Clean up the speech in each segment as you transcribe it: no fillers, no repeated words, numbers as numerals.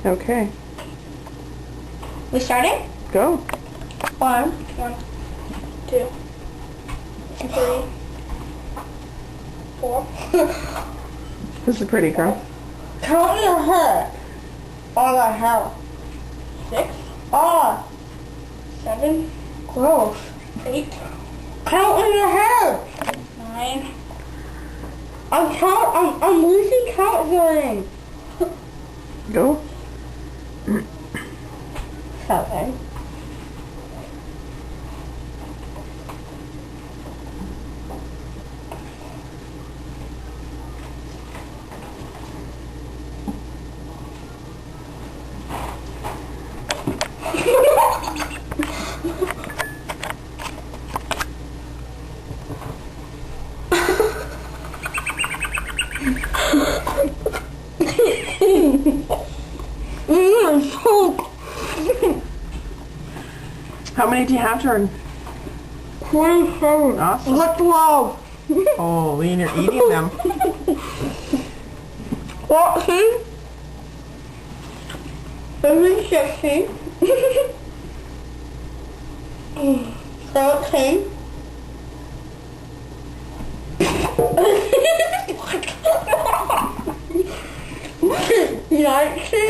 Okay. We started? Go. 1, 2, 3, 4. This is a pretty girl. Count your hair. All that hair. 6. Ah. 7. Gross. 8. Count your hair. 9. I'm losing count going. Go. 7. How many do you have, Jordan? 27. Awesome. What 12? Oh, and you're eating them. 14. 16. 17. 19.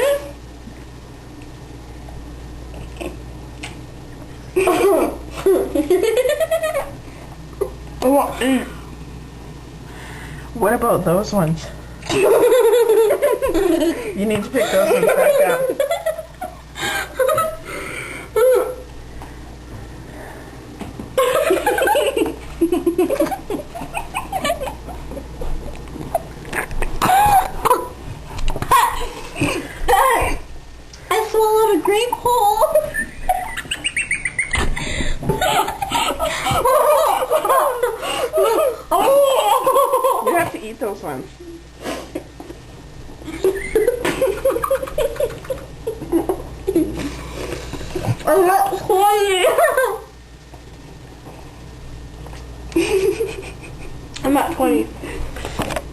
What about those ones? You need to pick those ones back up. I swallowed a grape whole. You have to eat those ones. I'm not 20. I'm not 20.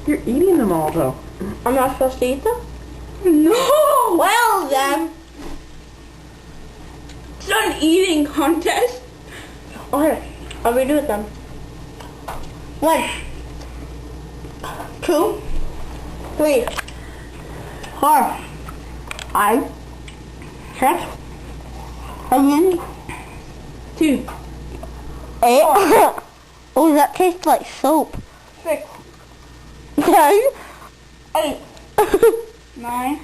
You're eating them all, though. I'm not supposed to eat them? No! Well then. It's not an eating contest. Okay, I'll redo it then. 1, 2, 3, 4, 5, 6, 7, 2, 8. Oh, that tastes like soap. 6, 10, 8, 9.